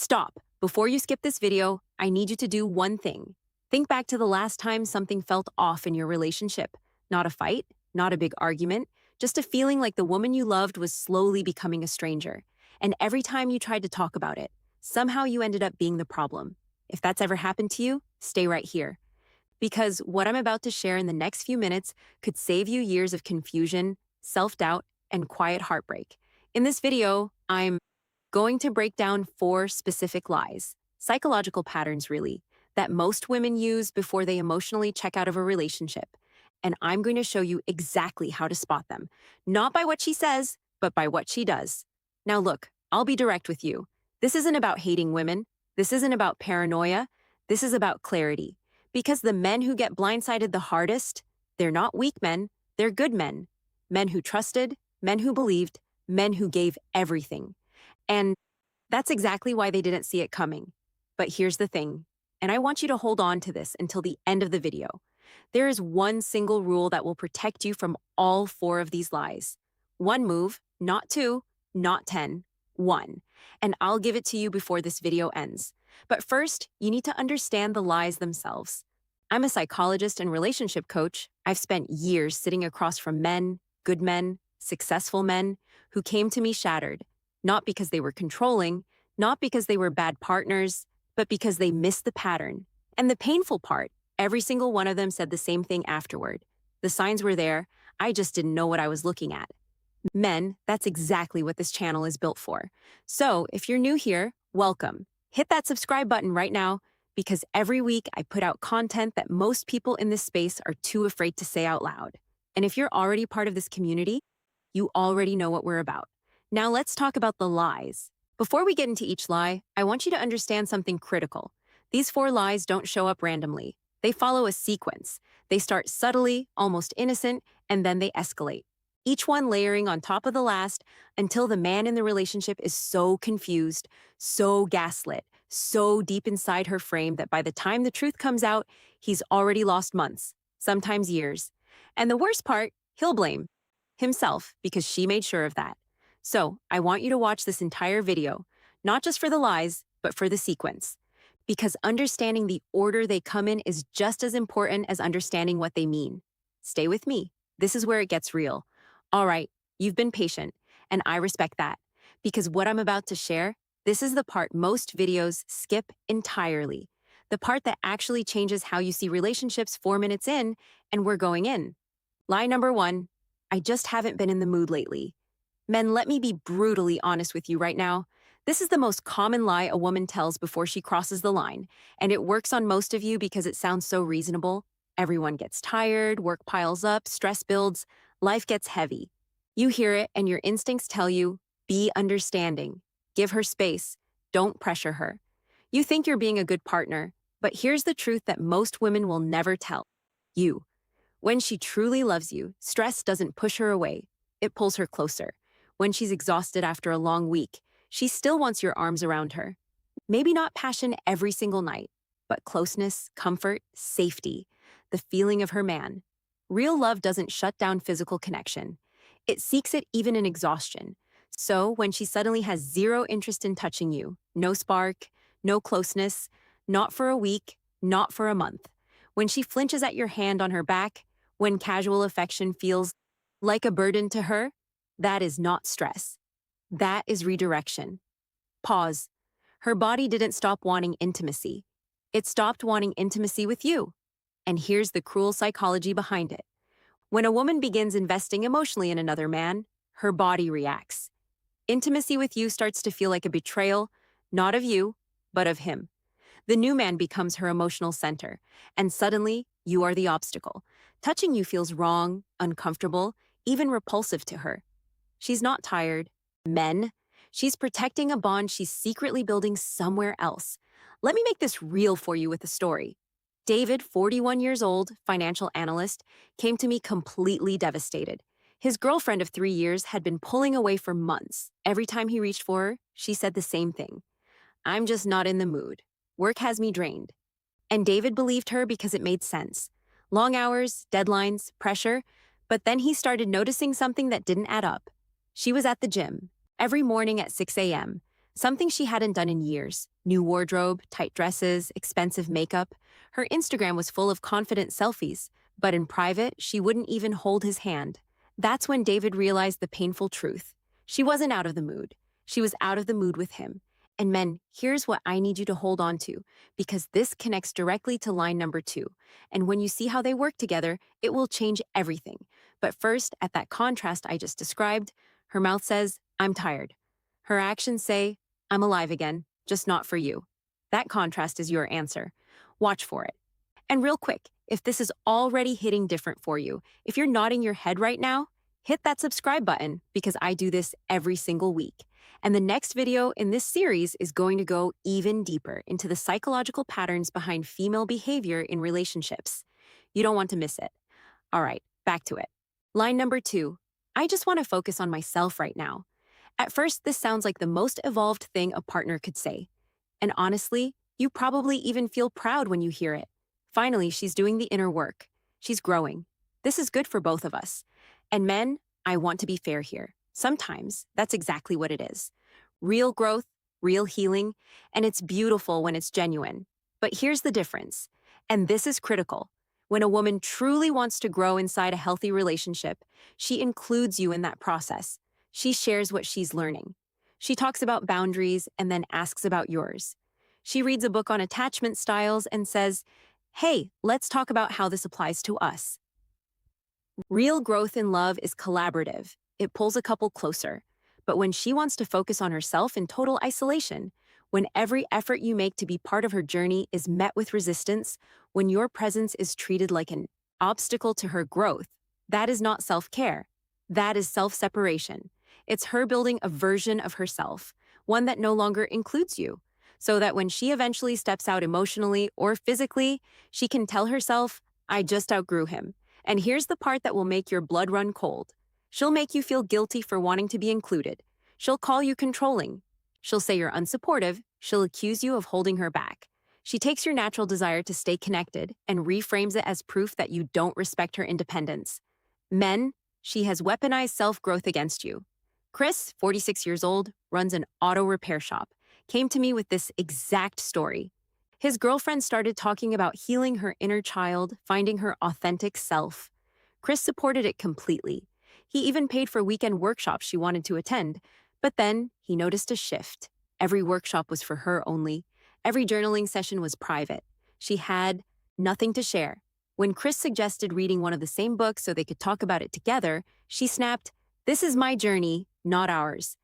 Stop. Before you skip this video, I need you to do one thing. Think back to the last time something felt off in your relationship. Not a fight, not a big argument, just a feeling like the woman you loved was slowly becoming a stranger. And every time you tried to talk about it, somehow you ended up being the problem. If that's ever happened to you, stay right here. Because what I'm about to share in the next few minutes could save you years of confusion, self-doubt, and quiet heartbreak. In this video, I'm going to break down 4 specific lies, psychological patterns really, that most women use before they emotionally check out of a relationship. And I'm going to show you exactly how to spot them, not by what she says, but by what she does. Now look, I'll be direct with you. This isn't about hating women. This isn't about paranoia. This is about clarity. Because the men who get blindsided the hardest, they're not weak men, they're good men. Men who trusted, men who believed, men who gave everything. And that's exactly why they didn't see it coming. But here's the thing, and I want you to hold on to this until the end of the video. There is one single rule that will protect you from all 4 of these lies. One move, not 2, not 10, 1. And I'll give it to you before this video ends. But first, you need to understand the lies themselves. I'm a psychologist and relationship coach. I've spent years sitting across from men, good men, successful men, who came to me shattered, not because they were controlling, not because they were bad partners, but because they missed the pattern. And the painful part, every single one of them said the same thing afterward. The signs were there, I just didn't know what I was looking at. Men, that's exactly what this channel is built for. So if you're new here, welcome. Hit that subscribe button right now, because every week I put out content that most people in this space are too afraid to say out loud. And if you're already part of this community, you already know what we're about. Now let's talk about the lies. Before we get into each lie, I want you to understand something critical. These 4 lies don't show up randomly. They follow a sequence. They start subtly, almost innocent, and then they escalate. Each one layering on top of the last until the man in the relationship is so confused, so gaslit, so deep inside her frame that by the time the truth comes out, he's already lost months, sometimes years. And the worst part, he'll blame himself because she made sure of that. So I want you to watch this entire video, not just for the lies, but for the sequence. Because understanding the order they come in is just as important as understanding what they mean. Stay with me. This is where it gets real. All right, you've been patient, and I respect that. Because what I'm about to share, this is the part most videos skip entirely. The part that actually changes how you see relationships 4 minutes in, and we're going in. Lie number 1, I just haven't been in the mood lately. Men, let me be brutally honest with you right now. This is the most common lie a woman tells before she crosses the line, and it works on most of you because it sounds so reasonable. Everyone gets tired, work piles up, stress builds, life gets heavy. You hear it and your instincts tell you, be understanding. Give her space. Don't pressure her. You think you're being a good partner, but here's the truth that most women will never tell you. When she truly loves you, stress doesn't push her away. It pulls her closer. When she's exhausted after a long week, she still wants your arms around her. Maybe not passion every single night, but closeness, comfort, safety, the feeling of her man. Real love doesn't shut down physical connection. It seeks it even in exhaustion. So when she suddenly has zero interest in touching you, no spark, no closeness, not for a week, not for a month. When she flinches at your hand on her back, when casual affection feels like a burden to her, that is not stress. That is redirection. Pause. Her body didn't stop wanting intimacy. It stopped wanting intimacy with you. And here's the cruel psychology behind it. When a woman begins investing emotionally in another man, her body reacts. Intimacy with you starts to feel like a betrayal, not of you, but of him. The new man becomes her emotional center, and suddenly you are the obstacle. Touching you feels wrong, uncomfortable, even repulsive to her. She's not tired. Men, she's protecting a bond she's secretly building somewhere else. Let me make this real for you with a story. David, 41 years old, financial analyst, came to me completely devastated. His girlfriend of 3 years had been pulling away for months. Every time he reached for her, she said the same thing. I'm just not in the mood. Work has me drained. And David believed her because it made sense. Long hours, deadlines, pressure, but then he started noticing something that didn't add up. She was at the gym, every morning at 6 a.m., Something she hadn't done in years. New wardrobe, tight dresses, expensive makeup. Her Instagram was full of confident selfies, but in private, she wouldn't even hold his hand. That's when David realized the painful truth. She wasn't out of the mood. She was out of the mood with him. And men, here's what I need you to hold on to, because this connects directly to line number 2. And when you see how they work together, it will change everything. But first, at that contrast I just described, her mouth says, I'm tired. Her actions say, I'm alive again, just not for you. That contrast is your answer. Watch for it. And real quick, if this is already hitting different for you, if you're nodding your head right now, hit that subscribe button because I do this every single week. And the next video in this series is going to go even deeper into the psychological patterns behind female behavior in relationships. You don't want to miss it. All right, back to it. Line number 2, I just want to focus on myself right now. At first, this sounds like the most evolved thing a partner could say. And honestly, you probably even feel proud when you hear it. Finally, she's doing the inner work. She's growing. This is good for both of us. And men, I want to be fair here. Sometimes that's exactly what it is. Real growth, real healing, and it's beautiful when it's genuine. But here's the difference, and this is critical. When a woman truly wants to grow inside a healthy relationship, she includes you in that process. She shares what she's learning. She talks about boundaries and then asks about yours. She reads a book on attachment styles and says, hey, let's talk about how this applies to us. Real growth in love is collaborative. It pulls a couple closer. But when she wants to focus on herself in total isolation, when every effort you make to be part of her journey is met with resistance, when your presence is treated like an obstacle to her growth, that is not self-care. That is self-separation. It's her building a version of herself, one that no longer includes you, so that when she eventually steps out emotionally or physically, she can tell herself, I just outgrew him. And here's the part that will make your blood run cold. She'll make you feel guilty for wanting to be included. She'll call you controlling. She'll say you're unsupportive. She'll accuse you of holding her back. She takes your natural desire to stay connected and reframes it as proof that you don't respect her independence. Men, she has weaponized self-growth against you. Chris, 46 years old, runs an auto repair shop, came to me with this exact story. His girlfriend started talking about healing her inner child, finding her authentic self. Chris supported it completely. He even paid for weekend workshops she wanted to attend. But then he noticed a shift. Every workshop was for her only. Every journaling session was private. She had nothing to share. When Chris suggested reading one of the same books so they could talk about it together, she snapped, "This is my journey, not ours."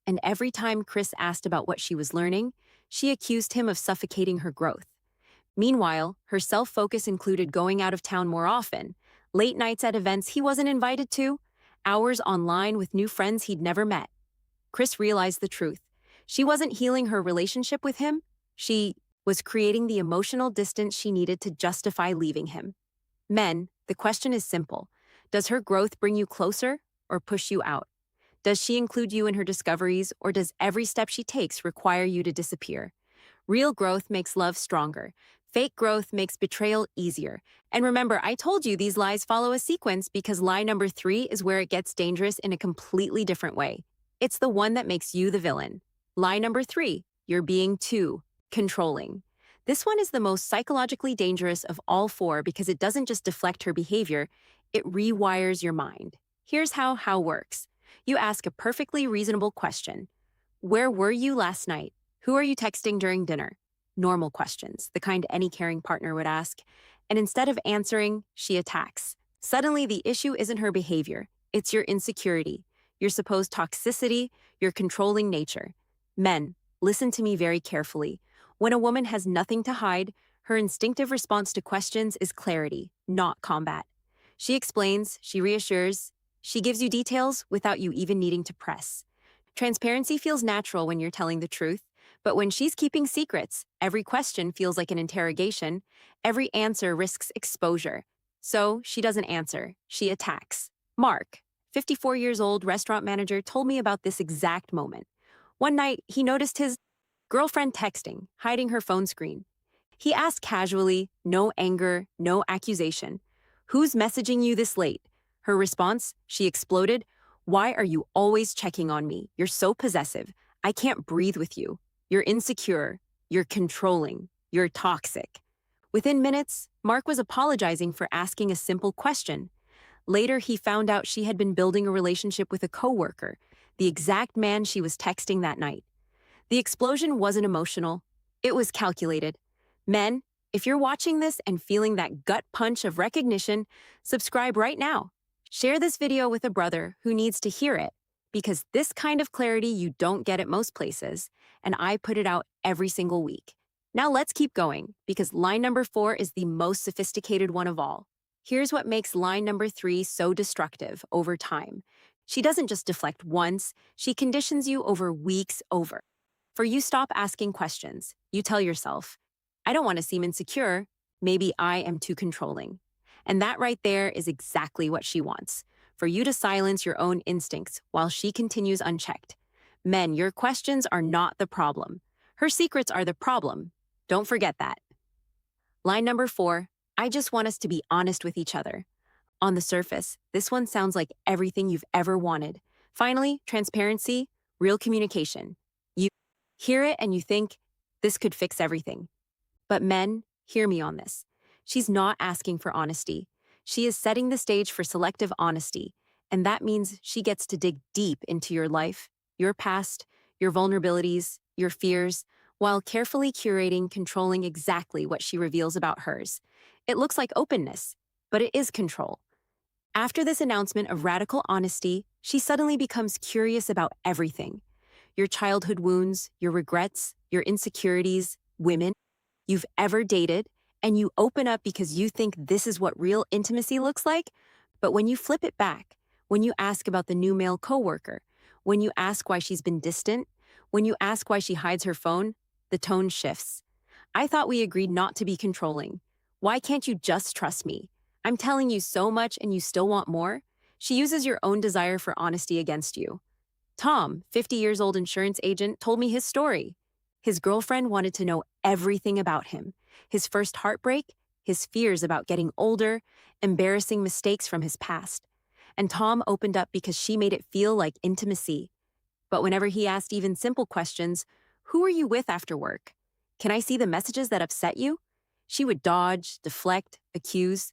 And every time Chris asked about what she was learning, she accused him of suffocating her growth. Meanwhile, her self-focus included going out of town more often, late nights at events he wasn't invited to, hours online with new friends he'd never met. Chris realized the truth. She wasn't healing her relationship with him. She was creating the emotional distance she needed to justify leaving him. Men, the question is simple. Does her growth bring you closer or push you out? Does she include you in her discoveries, or does every step she takes require you to disappear? Real growth makes love stronger. Fake growth makes betrayal easier. And remember, I told you these lies follow a sequence because lie number 3 is where it gets dangerous in a completely different way. It's the one that makes you the villain. Lie number 3, you're being too controlling. This one is the most psychologically dangerous of all 4 because it doesn't just deflect her behavior, it rewires your mind. Here's how works. You ask a perfectly reasonable question. Where were you last night? Who are you texting during dinner? Normal questions, the kind any caring partner would ask. And instead of answering, she attacks. Suddenly, the issue isn't her behavior. It's your insecurity, your supposed toxicity, your controlling nature. Men, listen to me very carefully. When a woman has nothing to hide, her instinctive response to questions is clarity, not combat. She explains, she reassures, she gives you details without you even needing to press. Transparency feels natural when you're telling the truth, but when she's keeping secrets, every question feels like an interrogation, every answer risks exposure. So she doesn't answer, she attacks. Mark, 54 years old restaurant manager, told me about this exact moment. One night, he noticed his girlfriend texting, hiding her phone screen. He asked casually, no anger, no accusation, "Who's messaging you this late?" Her response, she exploded, "Why are you always checking on me? You're so possessive. I can't breathe with you. You're insecure. You're controlling. You're toxic. Within minutes, Mark was apologizing for asking a simple question. Later, he found out she had been building a relationship with a coworker, the exact man she was texting that night. The explosion wasn't emotional. It was calculated. Men, if you're watching this and feeling that gut punch of recognition, subscribe right now. Share this video with a brother who needs to hear it, because this kind of clarity you don't get at most places, and I put it out every single week. Now let's keep going, because line number 4 is the most sophisticated one of all. Here's what makes line number 3 so destructive over time. She doesn't just deflect once, she conditions you over weeks over. For you stop asking questions. You tell yourself, I don't want to seem insecure. Maybe I am too controlling. And that right there is exactly what she wants. For you to silence your own instincts while she continues unchecked. Men, your questions are not the problem. Her secrets are the problem. Don't forget that. Line number 4, I just want us to be honest with each other. On the surface, this one sounds like everything you've ever wanted. Finally, transparency, real communication. You hear it and you think, this could fix everything. But men, hear me on this. She's not asking for honesty. She is setting the stage for selective honesty, and that means she gets to dig deep into your life, your past, your vulnerabilities, your fears, while carefully curating, controlling exactly what she reveals about hers. It looks like openness, but it is control. After this announcement of radical honesty, she suddenly becomes curious about everything. Your childhood wounds, your regrets, your insecurities, women you've ever dated, and you open up because you think this is what real intimacy looks like. But when you flip it back, when you ask about the new male coworker, when you ask why she's been distant, when you ask why she hides her phone, the tone shifts. I thought we agreed not to be controlling. Why can't you just trust me? I'm telling you so much and you still want more? She uses your own desire for honesty against you. Tom, 50 years old insurance agent, told me his story. His girlfriend wanted to know everything about him. His first heartbreak, his fears about getting older, embarrassing mistakes from his past. And Tom opened up because she made it feel like intimacy. But whenever he asked even simple questions, who are you with after work? Can I see the messages that upset you? She would dodge, deflect, accuse.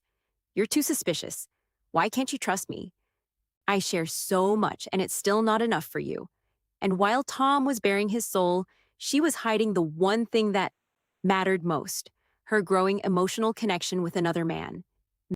You're too suspicious. Why can't you trust me? I share so much and it's still not enough for you. And while Tom was bearing his soul, she was hiding the one thing that mattered most, her growing emotional connection with another man.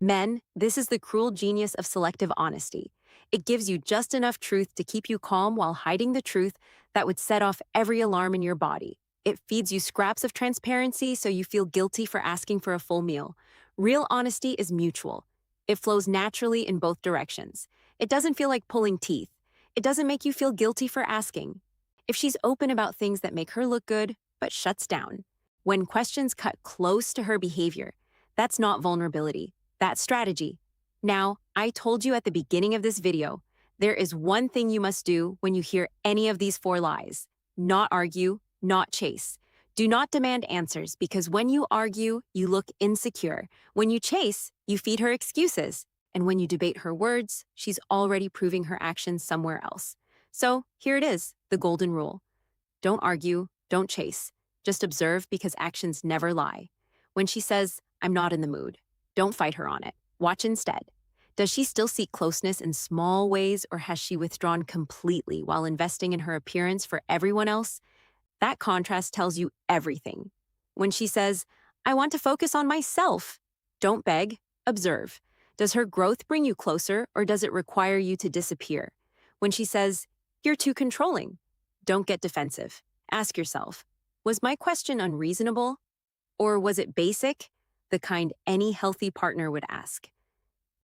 Men, this is the cruel genius of selective honesty. It gives you just enough truth to keep you calm while hiding the truth that would set off every alarm in your body. It feeds you scraps of transparency so you feel guilty for asking for a full meal. Real honesty is mutual. It flows naturally in both directions. It doesn't feel like pulling teeth. It doesn't make you feel guilty for asking. If she's open about things that make her look good, but shuts down. When questions cut close to her behavior, that's not vulnerability. That's strategy. Now, I told you at the beginning of this video, there is one thing you must do when you hear any of these 4 lies. Not argue, not chase. Do not demand answers because when you argue, you look insecure. When you chase, you feed her excuses. And when you debate her words, she's already proving her actions somewhere else. So here it is, the golden rule. Don't argue, don't chase. Just observe because actions never lie. When she says, I'm not in the mood, don't fight her on it. Watch instead. Does she still seek closeness in small ways or has she withdrawn completely while investing in her appearance for everyone else? That contrast tells you everything. When she says, I want to focus on myself, don't beg, observe. Does her growth bring you closer or does it require you to disappear? When she says, you're too controlling, don't get defensive. Ask yourself, was my question unreasonable? Or was it basic, the kind any healthy partner would ask?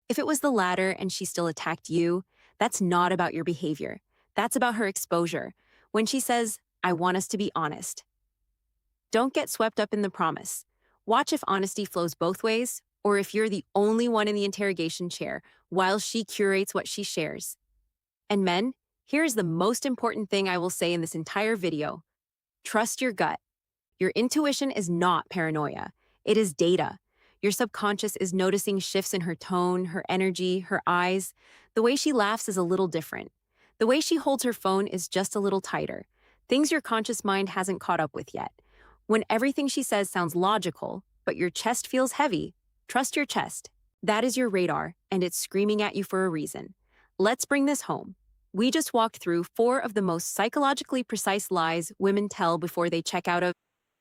If it was the latter and she still attacked you, that's not about your behavior. That's about her exposure. When she says, I want us to be honest, don't get swept up in the promise. Watch if honesty flows both ways or if you're the only one in the interrogation chair while she curates what she shares. And men, here's the most important thing I will say in this entire video. Trust your gut. Your intuition is not paranoia. It is data. Your subconscious is noticing shifts in her tone, her energy, her eyes. The way she laughs is a little different. The way she holds her phone is just a little tighter. things your conscious mind hasn't caught up with yet. When everything she says sounds logical, but your chest feels heavy, trust your chest. That is your radar, and it's screaming at you for a reason. Let's bring this home. We just walked through 4 of the most psychologically precise lies women tell before they check out of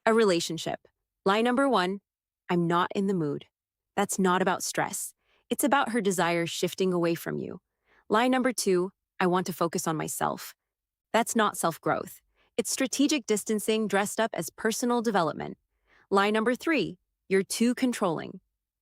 a relationship. Lie number 1, I'm not in the mood. That's not about stress. It's about her desire shifting away from you. Lie number 2, I want to focus on myself. That's not self-growth. It's strategic distancing dressed up as personal development. Lie number 3, you're too controlling.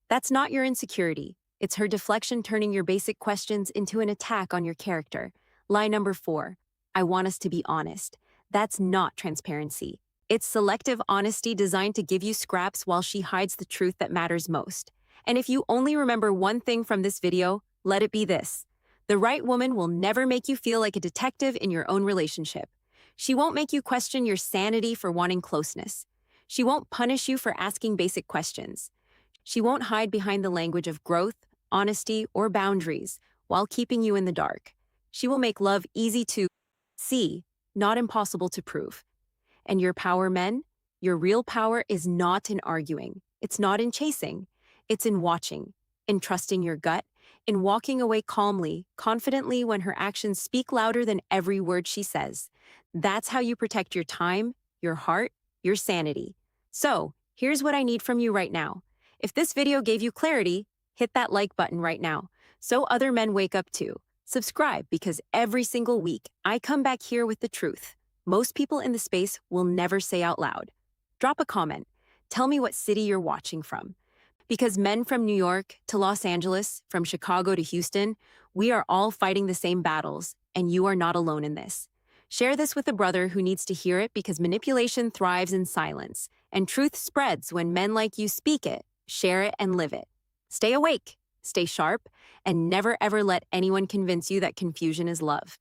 That's not your insecurity. It's her deflection turning your basic questions into an attack on your character. Lie number 4, I want us to be honest. That's not transparency. It's selective honesty designed to give you scraps while she hides the truth that matters most. And if you only remember one thing from this video, let it be this. The right woman will never make you feel like a detective in your own relationship. She won't make you question your sanity for wanting closeness. She won't punish you for asking basic questions. She won't hide behind the language of growth, honesty, or boundaries while keeping you in the dark. She will make love easy to see, not impossible to prove. And your power, men, your real power is not in arguing. It's not in chasing. It's in watching, in trusting your gut, in walking away calmly, confidently when her actions speak louder than every word she says. That's how you protect your time, your heart, your sanity. So, here's what I need from you right now. If this video gave you clarity, hit that like button right now so other men wake up too. Subscribe because every single week I come back here with the truth most people in the space will never say out loud. Drop a comment. Tell me what city you're watching from. Because men from New York to Los Angeles, from Chicago to Houston, we are all fighting the same battles, and you are not alone in this. Share this with a brother who needs to hear it because manipulation thrives in silence, and truth spreads when men like you speak it, share it, and live it. Stay awake, stay sharp, and never ever let anyone convince you that confusion is love.